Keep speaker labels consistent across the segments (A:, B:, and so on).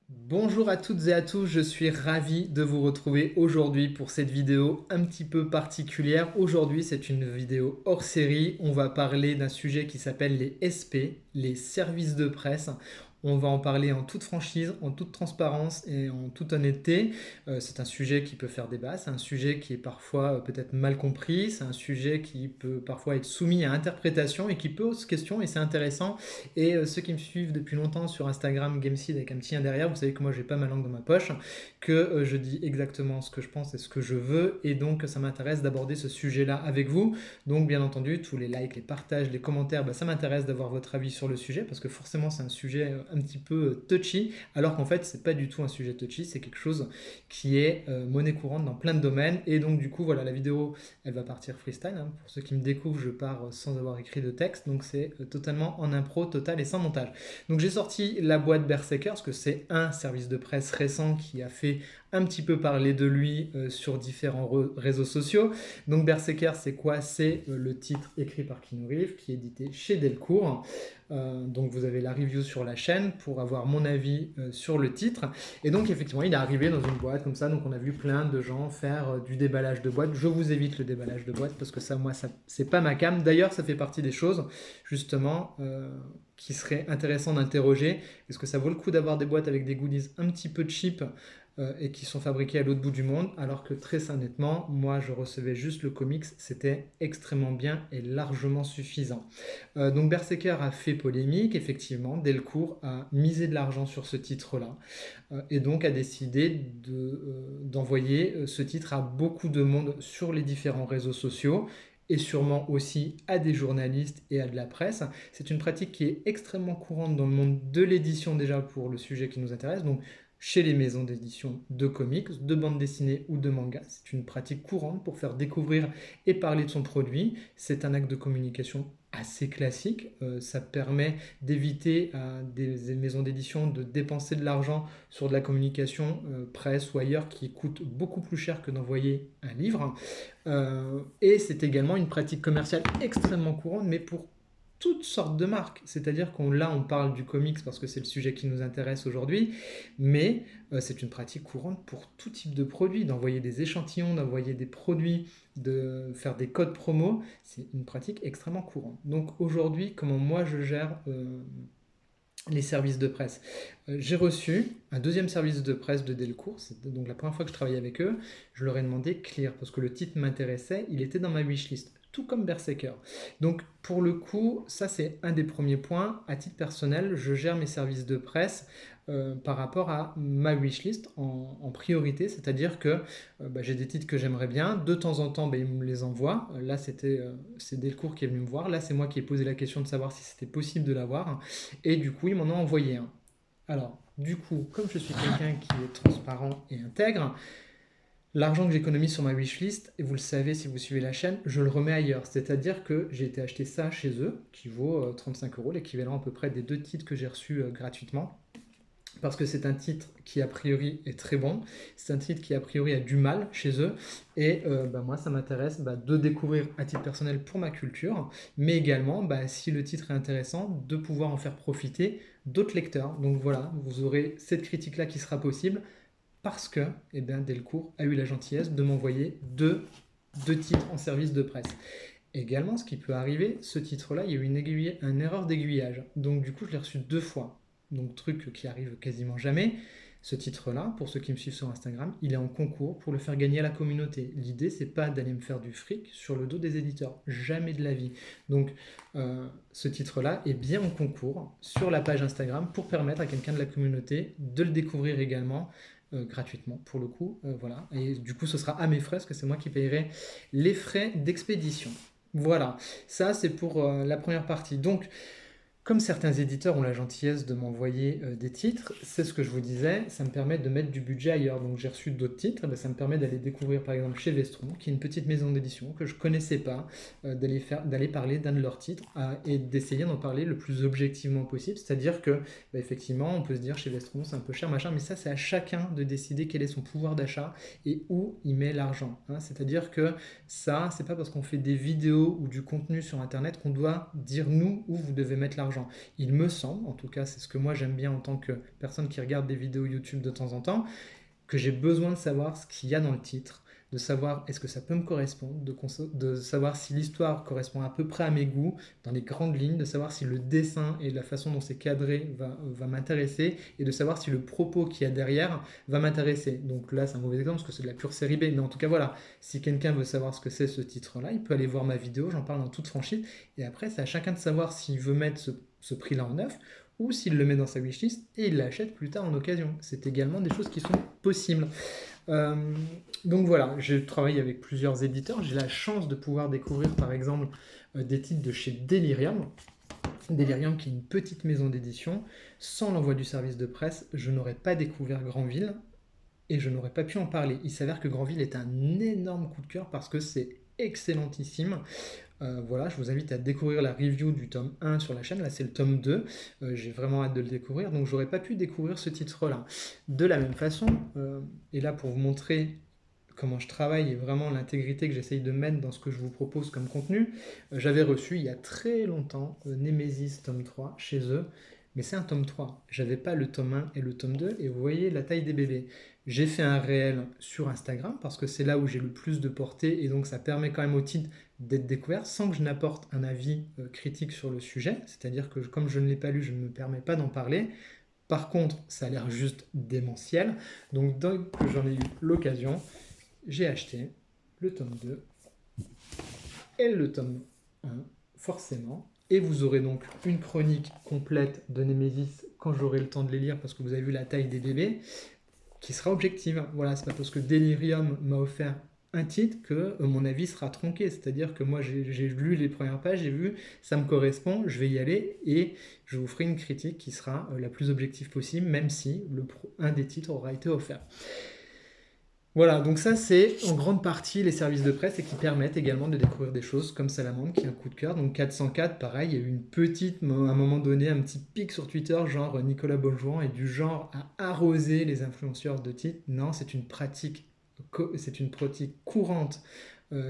A: Bonjour à toutes et à tous, je suis ravi de vous retrouver aujourd'hui pour cette vidéo un petit peu particulière. Aujourd'hui, c'est une vidéo hors série. On va parler d'un sujet qui s'appelle les SP, les services de presse. On va en parler en toute franchise, en toute transparence et en toute honnêteté. C'est un sujet qui peut faire débat, c'est un sujet qui est parfois peut-être mal compris, c'est un sujet qui peut parfois être soumis à interprétation et qui pose question et c'est intéressant. Et ceux qui me suivent depuis longtemps sur Instagram, Gameseed avec un petit 1 derrière, vous savez que moi j'ai pas ma langue dans ma poche, que je dis exactement ce que je pense et ce que je veux, et donc ça m'intéresse d'aborder ce sujet-là avec vous. Donc bien entendu, tous les likes, les partages, les commentaires, ça m'intéresse d'avoir votre avis sur le sujet, parce que forcément c'est un sujet un petit peu touchy, alors qu'en fait c'est pas du tout un sujet touchy, c'est quelque chose qui est monnaie courante dans plein de domaines, et donc du coup voilà, la vidéo elle va partir freestyle, hein. Pour ceux qui me découvrent, je pars sans avoir écrit de texte, donc c'est totalement en impro total et sans montage. Donc j'ai sorti la boîte Berserker, parce que c'est un service de presse récent qui a fait un petit peu parler de lui sur différents réseaux sociaux. Donc Berserker, c'est quoi? C'est le titre écrit par Keanu Reeves, qui est édité chez Delcourt. Donc vous avez la review sur la chaîne pour avoir mon avis sur le titre. Et donc effectivement, il est arrivé dans une boîte comme ça. Donc on a vu plein de gens faire du déballage de boîte. Je vous évite le déballage de boîte parce que ça, moi, ça, c'est pas ma came. D'ailleurs, ça fait partie des choses justement qui serait intéressant d'interroger. Est-ce que ça vaut le coup d'avoir des boîtes avec des goodies un petit peu cheap et qui sont fabriqués à l'autre bout du monde, alors que très honnêtement, moi je recevais juste le comics, c'était extrêmement bien et largement suffisant. Donc Berserker a fait polémique, effectivement, Delcourt a misé de l'argent sur ce titre-là, et donc a décidé d'envoyer ce titre à beaucoup de monde sur les différents réseaux sociaux, et sûrement aussi à des journalistes et à de la presse. C'est une pratique qui est extrêmement courante dans le monde de l'édition déjà pour le sujet qui nous intéresse, donc chez les maisons d'édition de comics, de bandes dessinées ou de mangas. C'est une pratique courante pour faire découvrir et parler de son produit. C'est un acte de communication assez classique. Ça permet d'éviter à des maisons d'édition de dépenser de l'argent sur de la communication presse ou ailleurs qui coûte beaucoup plus cher que d'envoyer un livre. Et c'est également une pratique commerciale extrêmement courante, mais pour toutes sortes de marques. C'est-à-dire qu'on là, on parle du comics parce que c'est le sujet qui nous intéresse aujourd'hui, mais c'est une pratique courante pour tout type de produit, d'envoyer des échantillons, d'envoyer des produits, de faire des codes promo. C'est une pratique extrêmement courante. Donc aujourd'hui, comment moi je gère les services de presse. J'ai reçu un deuxième service de presse de Delcourt, c'était donc la première fois que je travaillais avec eux. Je leur ai demandé Clear parce que le titre m'intéressait, il était dans ma wishlist, tout comme Berserker. Donc pour le coup, ça c'est un des premiers points. À titre personnel, je gère mes services de presse par rapport à ma wishlist en priorité, c'est-à-dire que j'ai des titres que j'aimerais bien, de temps en temps ils me les envoient. Là c'est Delcourt qui est venu me voir, là c'est moi qui ai posé la question de savoir si c'était possible de l'avoir. Et du coup, ils m'en ont envoyé un. Alors, du coup, comme je suis quelqu'un qui est transparent et intègre, l'argent que j'économise sur ma wishlist, et vous le savez si vous suivez la chaîne, je le remets ailleurs. C'est-à-dire que j'ai été acheter ça chez eux, qui vaut 35 euros, l'équivalent à peu près des deux titres que j'ai reçus gratuitement. Parce que c'est un titre qui a priori est très bon, c'est un titre qui a priori a du mal chez eux, et moi ça m'intéresse de découvrir à titre personnel pour ma culture, mais également si le titre est intéressant, de pouvoir en faire profiter d'autres lecteurs. Donc voilà, vous aurez cette critique-là qui sera possible, parce que Delcourt a eu la gentillesse de m'envoyer deux titres en service de presse. Également, ce qui peut arriver, ce titre-là, il y a eu une erreur d'aiguillage. Donc du coup, je l'ai reçu deux fois. Donc truc qui arrive quasiment jamais. Ce titre-là, pour ceux qui me suivent sur Instagram, il est en concours pour le faire gagner à la communauté. L'idée, c'est pas d'aller me faire du fric sur le dos des éditeurs. Jamais de la vie. Donc ce titre-là est bien en concours sur la page Instagram pour permettre à quelqu'un de la communauté de le découvrir également gratuitement pour le coup. Voilà. Et du coup, ce sera à mes frais parce que c'est moi qui payerai les frais d'expédition. Voilà, ça c'est pour la première partie. Donc, comme certains éditeurs ont la gentillesse de m'envoyer des titres, c'est ce que je vous disais, ça me permet de mettre du budget ailleurs. Donc j'ai reçu d'autres titres, et ça me permet d'aller découvrir par exemple chez Vestron, qui est une petite maison d'édition que je ne connaissais pas, d'aller parler d'un de leurs titres et d'essayer d'en parler le plus objectivement possible. C'est-à-dire que effectivement, on peut se dire chez Vestron c'est un peu cher, machin, mais ça c'est à chacun de décider quel est son pouvoir d'achat et où il met l'argent. Hein. C'est-à-dire que ça, c'est pas parce qu'on fait des vidéos ou du contenu sur internet qu'on doit dire nous où vous devez mettre l'argent. l'argent. Il me semble, en tout cas c'est ce que moi j'aime bien en tant que personne qui regarde des vidéos YouTube de temps en temps, que j'ai besoin de savoir ce qu'il y a dans le titre, de savoir est-ce que ça peut me correspondre, de savoir si l'histoire correspond à peu près à mes goûts, dans les grandes lignes, de savoir si le dessin et la façon dont c'est cadré va m'intéresser, et de savoir si le propos qu'il y a derrière va m'intéresser. Donc là, c'est un mauvais exemple parce que c'est de la pure série B, mais en tout cas, voilà, si quelqu'un veut savoir ce que c'est ce titre-là, il peut aller voir ma vidéo, j'en parle en toute franchise, et après, c'est à chacun de savoir s'il veut mettre ce prix-là en neuf, ou s'il le met dans sa wishlist et il l'achète plus tard en occasion. C'est également des choses qui sont possibles. Euh, donc voilà, je travaille avec plusieurs éditeurs. J'ai la chance de pouvoir découvrir par exemple des titres de chez Delirium. Delirium qui est une petite maison d'édition. Sans l'envoi du service de presse, je n'aurais pas découvert Granville et je n'aurais pas pu en parler. Il s'avère que Granville est un énorme coup de cœur parce que c'est excellentissime. Voilà, je vous invite à découvrir la review du tome 1 sur la chaîne. Là, c'est le tome 2. J'ai vraiment hâte de le découvrir. Donc, j'aurais pas pu découvrir ce titre-là. De la même façon, et là, pour vous montrer comment je travaille et vraiment l'intégrité que j'essaye de mettre dans ce que je vous propose comme contenu, j'avais reçu il y a très longtemps Nemesis tome 3 chez eux. Mais c'est un tome 3. J'avais pas le tome 1 et le tome 2. Et vous voyez la taille des bébés. J'ai fait un réel sur Instagram parce que c'est là où j'ai le plus de portée. Et donc, ça permet quand même au titre d'être découvert sans que je n'apporte un avis critique sur le sujet. C'est-à-dire que comme je ne l'ai pas lu, je ne me permets pas d'en parler. Par contre, ça a l'air juste démentiel. Donc, dès que j'en ai eu l'occasion, j'ai acheté le tome 2 et le tome 1, forcément. Et vous aurez donc une chronique complète de Nemesis quand j'aurai le temps de les lire, parce que vous avez vu la taille des bébés, qui sera objective. Voilà, c'est pas parce que Delirium m'a offert un titre que mon avis sera tronqué. C'est-à-dire que moi, j'ai lu les premières pages, j'ai vu, ça me correspond, je vais y aller et je vous ferai une critique qui sera la plus objective possible, même si un des titres aura été offert. Voilà, donc ça c'est en grande partie les services de presse et qui permettent également de découvrir des choses comme Salamandre qui est un coup de cœur. Donc 404, pareil, il y a eu une petite, à un moment donné, un petit pic sur Twitter, genre Nicolas Bonjour est du genre à arroser les influenceurs de titres. Non, c'est une pratique courante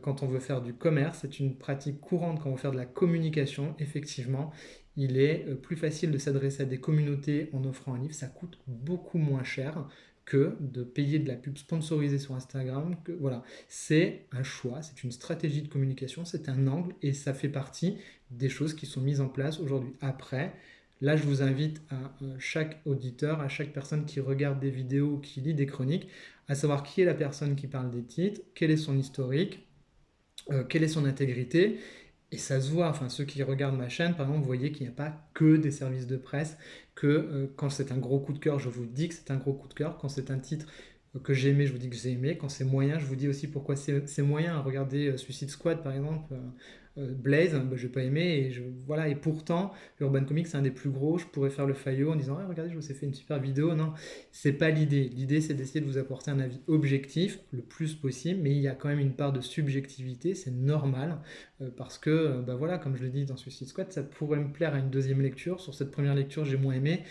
A: quand on veut faire du commerce, c'est une pratique courante quand on veut faire de la communication. Effectivement, il est plus facile de s'adresser à des communautés en offrant un livre, ça coûte beaucoup moins cher que de payer de la pub sponsorisée sur Instagram. Voilà, c'est un choix, c'est une stratégie de communication, c'est un angle et ça fait partie des choses qui sont mises en place aujourd'hui. Après, là, je vous invite à chaque auditeur, à chaque personne qui regarde des vidéos ou qui lit des chroniques, à savoir qui est la personne qui parle des titres, quel est son historique, quelle est son intégrité. Et ça se voit, enfin ceux qui regardent ma chaîne, par exemple, vous voyez qu'il n'y a pas que des services de presse, que quand c'est un gros coup de cœur, je vous dis que c'est un gros coup de cœur, quand c'est un titre que j'ai aimé, je vous dis que j'ai aimé, quand c'est moyen, je vous dis aussi pourquoi c'est moyen. Regardez Suicide Squad par exemple, Blaze, bah, je n'ai pas aimé, et voilà, et pourtant, Urban Comics c'est un des plus gros, je pourrais faire le faillot en disant ah, regardez, je vous ai fait une super vidéo. Non, c'est pas l'idée. L'idée c'est d'essayer de vous apporter un avis objectif le plus possible, mais il y a quand même une part de subjectivité, c'est normal, parce que, bah voilà, comme je le dis dans Suicide Squad, ça pourrait me plaire à une deuxième lecture. Sur cette première lecture, j'ai moins aimé.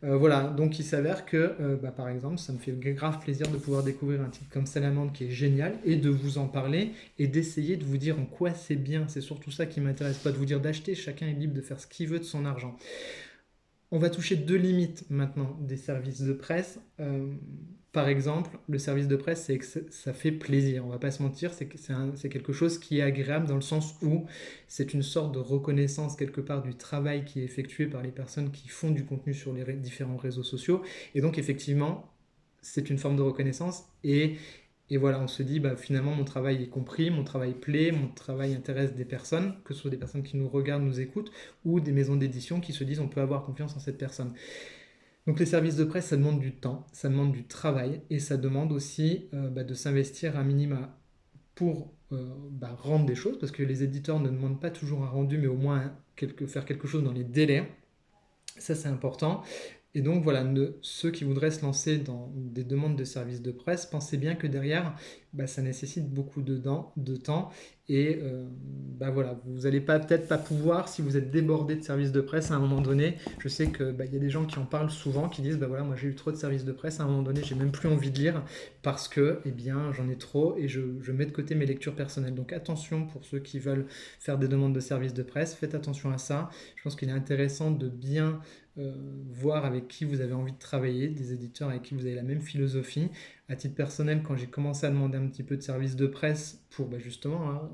A: Voilà, donc il s'avère que, bah, par exemple, ça me fait grave plaisir de pouvoir découvrir un titre comme Salamandre qui est génial et de vous en parler et d'essayer de vous dire en quoi c'est bien. C'est surtout ça qui m'intéresse, pas de vous dire d'acheter, chacun est libre de faire ce qu'il veut de son argent. On va toucher deux limites maintenant des services de presse. Par exemple, le service de presse, c'est que ça fait plaisir. On va pas se mentir, c'est quelque chose qui est agréable dans le sens où c'est une sorte de reconnaissance quelque part du travail qui est effectué par les personnes qui font du contenu sur les différents réseaux sociaux. Et donc effectivement, c'est une forme de reconnaissance et voilà, on se dit, bah, finalement, mon travail est compris, mon travail plaît, mon travail intéresse des personnes, que ce soit des personnes qui nous regardent, nous écoutent, ou des maisons d'édition qui se disent, on peut avoir confiance en cette personne. Donc les services de presse, ça demande du temps, ça demande du travail, et ça demande aussi de s'investir à minima pour rendre des choses, parce que les éditeurs ne demandent pas toujours un rendu, mais au moins faire quelque chose dans les délais. Ça, c'est important. Et donc voilà, ceux qui voudraient se lancer dans des demandes de services de presse, pensez bien que derrière, bah, ça nécessite beaucoup de temps et bah, voilà, vous n'allez peut-être pas pouvoir, si vous êtes débordé de services de presse à un moment donné. Je sais que bah, y a des gens qui en parlent souvent, qui disent bah voilà, moi j'ai eu trop de services de presse, à un moment donné j'ai même plus envie de lire parce que eh bien, j'en ai trop et je mets de côté mes lectures personnelles. Donc attention pour ceux qui veulent faire des demandes de services de presse, faites attention à ça. Je pense qu'il est intéressant de bien voir avec qui vous avez envie de travailler, des éditeurs avec qui vous avez la même philosophie. À titre personnel, quand j'ai commencé à demander un petit peu de services de presse pour bah, justement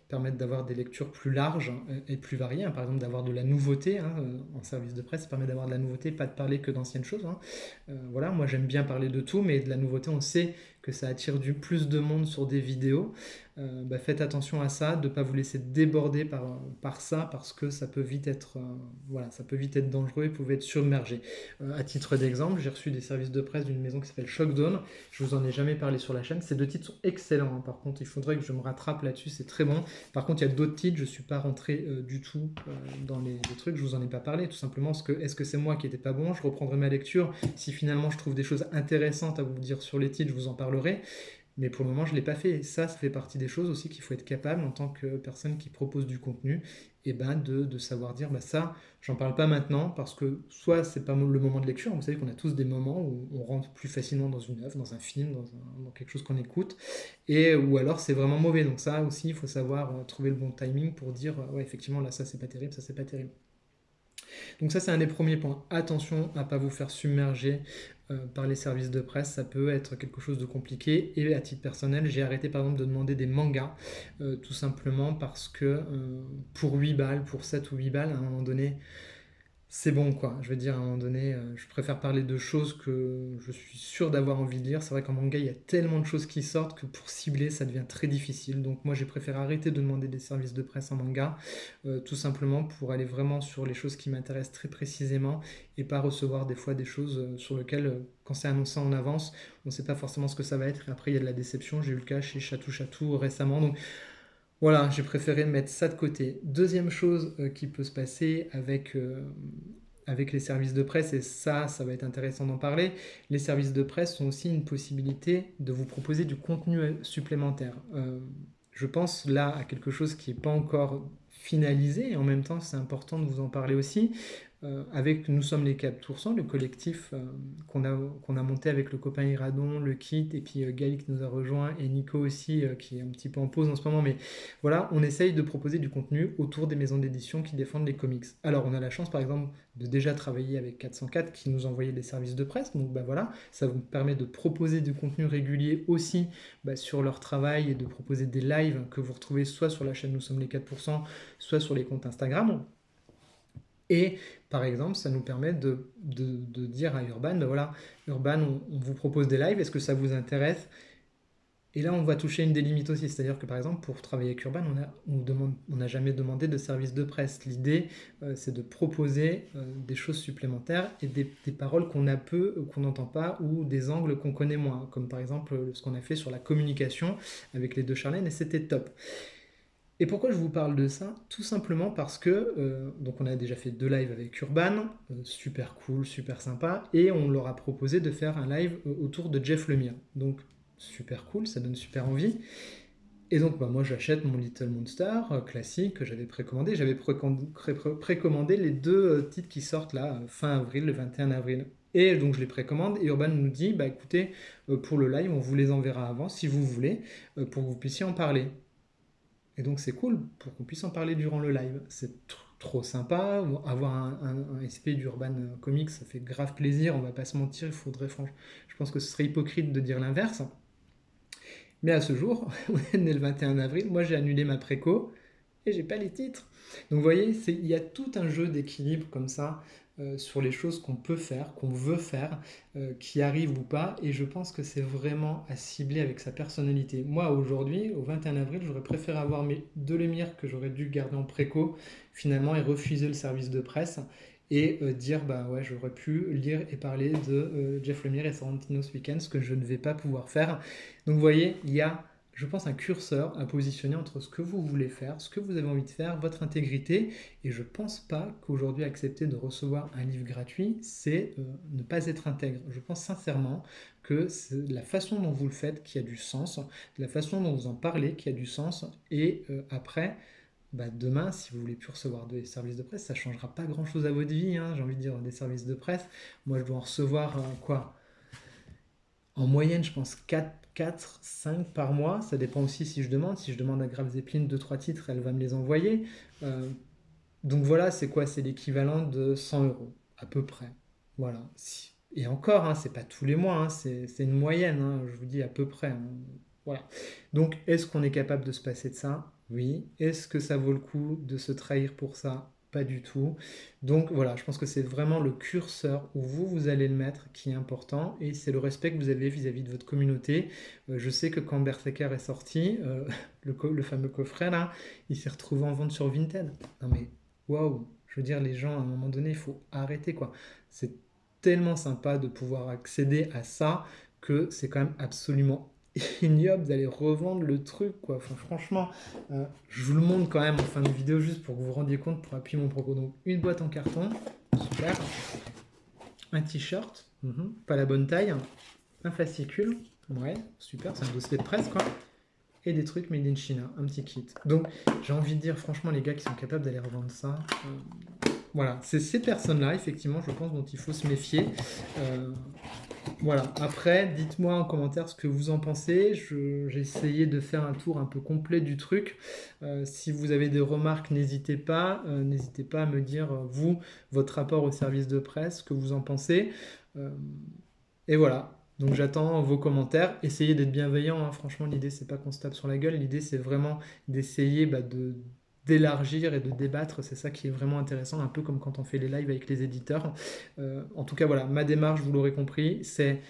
A: permettre d'avoir des lectures plus larges et plus variées, hein, par exemple d'avoir de la nouveauté en service de presse, ça permet d'avoir de la nouveauté, pas de parler que d'anciennes choses. Voilà, moi j'aime bien parler de tout, mais de la nouveauté, on sait que ça attire du plus de monde sur des vidéos. Bah, faites attention à ça, de ne pas vous laisser déborder par ça, parce que ça peut vite être, voilà, ça peut vite être dangereux et pouvez être submergé. À titre d'exemple, j'ai reçu des services de presse d'une maison qui s'appelle Shockzone. Je vous en ai jamais parlé sur la chaîne. Ces deux titres sont excellents, hein. Par contre, il faudrait que je me rattrape là-dessus. C'est très bon. Par contre, il y a d'autres titres. Je ne suis pas rentré du tout dans les trucs. Je vous en ai pas parlé. Tout simplement parce que est-ce que c'est moi qui n'étais pas bon? Je reprendrai ma lecture. Si finalement je trouve des choses intéressantes à vous dire sur les titres, je vous en parlerai. Mais pour le moment, je ne l'ai pas fait. Et ça fait partie des choses aussi qu'il faut être capable en tant que personne qui propose du contenu, et ben de savoir dire bah ça, j'en parle pas maintenant parce que soit c'est pas le moment de lecture, vous savez qu'on a tous des moments où on rentre plus facilement dans une œuvre, dans un film, dans quelque chose qu'on écoute, et ou alors c'est vraiment mauvais. Donc ça aussi, il faut savoir trouver le bon timing pour dire ouais, effectivement, là, ça c'est pas terrible, ça c'est pas terrible. Donc ça, c'est un des premiers points. Attention à ne pas vous faire submerger par les services de presse, ça peut être quelque chose de compliqué. Et à titre personnel, j'ai arrêté par exemple de demander des mangas, tout simplement parce que pour 8 balles, pour 7 ou 8 balles, à un moment donné, c'est bon quoi. Je veux dire, à un moment donné, je préfère parler de choses que je suis sûr d'avoir envie de lire. C'est vrai qu'en manga, il y a tellement de choses qui sortent que pour cibler, ça devient très difficile. Donc moi, j'ai préféré arrêter de demander des services de presse en manga, tout simplement pour aller vraiment sur les choses qui m'intéressent très précisément et pas recevoir des fois des choses sur lesquelles, quand c'est annoncé en avance, on ne sait pas forcément ce que ça va être. Et après, il y a de la déception. J'ai eu le cas chez Chatou Chatou récemment. Donc voilà, j'ai préféré mettre ça de côté. Deuxième chose qui peut se passer avec les services de presse, et ça va être intéressant d'en parler, les services de presse sont aussi une possibilité de vous proposer du contenu supplémentaire. Je pense là à quelque chose qui n'est pas encore finalisé, et en même temps c'est important de vous en parler aussi. Avec Nous sommes les 4%, le collectif qu'on a monté avec le copain Iradon, le Kit, et puis Gaël qui nous a rejoint, et Nico aussi, qui est un petit peu en pause en ce moment. Mais voilà, on essaye de proposer du contenu autour des maisons d'édition qui défendent les comics. Alors, on a la chance, par exemple, de déjà travailler avec 404 qui nous envoyait des services de presse. Donc, bah voilà, ça vous permet de proposer du contenu régulier aussi bah, sur leur travail et de proposer des lives que vous retrouvez soit sur la chaîne Nous sommes les 4%, soit sur les comptes Instagram. Et par exemple, ça nous permet de dire à Urban, ben voilà, Urban, on vous propose des lives, est-ce que ça vous intéresse? Et là, on va toucher une des limites aussi, c'est-à-dire que par exemple, pour travailler avec Urban, on n'a jamais demandé de service de presse. L'idée, c'est de proposer des choses supplémentaires et des paroles qu'on a peu, ou qu'on n'entend pas, ou des angles qu'on connaît moins, comme par exemple ce qu'on a fait sur la communication avec les deux Charlène, et c'était top. Et pourquoi je vous parle de ça? Tout simplement parce que donc on a déjà fait 2 lives avec Urban, super cool, super sympa, et on leur a proposé de faire un live autour de Jeff Lemire. Donc super cool, ça donne super envie. Et donc bah, moi j'achète mon Little Monster classique que j'avais précommandé. J'avais précommandé les 2 titres qui sortent là fin avril, le 21 avril. Et donc je les précommande et Urban nous dit bah écoutez, pour le live on vous les enverra avant si vous voulez, pour que vous puissiez en parler. Et donc c'est cool pour qu'on puisse en parler durant le live. C'est trop sympa. Avoir un SP d'Urban Comics, ça fait grave plaisir. On va pas se mentir, il faudrait franchement. Je pense que ce serait hypocrite de dire l'inverse. Mais à ce jour, on est né le 21 avril. Moi j'ai annulé ma préco et j'ai pas les titres. Donc vous voyez, il y a tout un jeu d'équilibre comme ça sur les choses qu'on peut faire, qu'on veut faire, qui arrivent ou pas. Et je pense que c'est vraiment à cibler avec sa personnalité. Moi aujourd'hui, au 21 avril, j'aurais préféré avoir mes 2 lumières que j'aurais dû garder en préco finalement et refuser le service de presse. Et dire bah ouais j'aurais pu lire et parler de Jeff Lemire et Sorrentino ce week-end, ce que je ne vais pas pouvoir faire. Donc vous voyez, il y a je pense, un curseur à positionner entre ce que vous voulez faire, ce que vous avez envie de faire, votre intégrité. Et je pense pas qu'aujourd'hui, accepter de recevoir un livre gratuit, c'est ne pas être intègre. Je pense sincèrement que c'est la façon dont vous le faites qui a du sens, la façon dont vous en parlez qui a du sens. Et après, bah, demain, si vous voulez plus recevoir des services de presse, ça ne changera pas grand-chose à votre vie, hein, j'ai envie de dire, des services de presse. Moi, je dois en recevoir quoi? En moyenne, je pense 4, 5 par mois. Ça dépend aussi si je demande. Si je demande à Grave Zeppelin 2-3 titres, elle va me les envoyer. Euh, donc voilà, c'est quoi? C'est l'équivalent de 100 euros, à peu près. Voilà. Et encore, hein, c'est pas tous les mois, hein, c'est une moyenne, hein, je vous dis à peu près, hein. Voilà. Donc, est-ce qu'on est capable de se passer de ça? Oui. Est-ce que ça vaut le coup de se trahir pour ça? Pas du tout. Donc voilà, je pense que c'est vraiment le curseur où vous allez le mettre qui est important et c'est le respect que vous avez vis-à-vis de votre communauté. Je sais que quand Berserker est sorti, le fameux coffret là, il s'est retrouvé en vente sur Vinted. Non mais waouh, je veux dire, les gens, à un moment donné, il faut arrêter, quoi. C'est tellement sympa de pouvoir accéder à ça que c'est quand même absolument ignoble d'aller revendre le truc, quoi. Enfin, franchement, je vous le montre quand même en fin de vidéo juste pour que vous vous rendiez compte, pour appuyer mon propos. Donc, une boîte en carton, super. Un t-shirt, pas la bonne taille. Un fascicule, ouais, super, c'est un dossier de presse, quoi. Et des trucs made in China, un petit kit. Donc j'ai envie de dire, franchement, les gars qui sont capables d'aller revendre ça, voilà, c'est ces personnes-là, effectivement, je pense, dont il faut se méfier. Euh, voilà, après, dites-moi en commentaire ce que vous en pensez. J'ai essayé de faire un tour un peu complet du truc. Si vous avez des remarques, n'hésitez pas à me dire, vous, votre rapport au service de presse, ce que vous en pensez. Euh, et voilà. Donc j'attends vos commentaires. Essayez d'être bienveillant, hein. Franchement, l'idée, c'est pas qu'on se tape sur la gueule. L'idée, c'est vraiment d'essayer d'élargir et de débattre. C'est ça qui est vraiment intéressant, un peu comme quand on fait les lives avec les éditeurs. En tout cas, voilà, ma démarche, vous l'aurez compris, c'est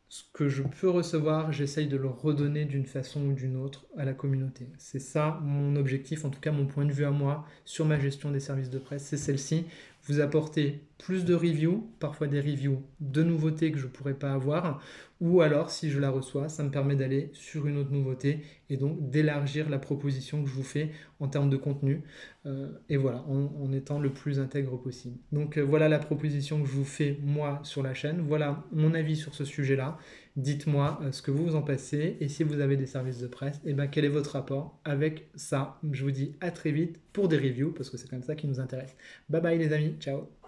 A: ce que je peux recevoir, j'essaye de le redonner d'une façon ou d'une autre à la communauté. C'est ça mon objectif, en tout cas mon point de vue à moi sur ma gestion des services de presse, c'est celle-ci. Vous apporter plus de reviews, parfois des reviews de nouveautés que je ne pourrais pas avoir, ou alors si je la reçois, ça me permet d'aller sur une autre nouveauté et donc d'élargir la proposition que je vous fais en termes de contenu. Et voilà, en étant le plus intègre possible. Donc voilà la proposition que je vous fais moi sur la chaîne, voilà mon avis sur ce sujet-là. Dites-moi ce que vous en pensez et si vous avez des services de presse, et ben quel est votre rapport avec ça. Je vous dis à très vite pour des reviews parce que c'est comme ça qui nous intéresse. Bye bye les amis, ciao.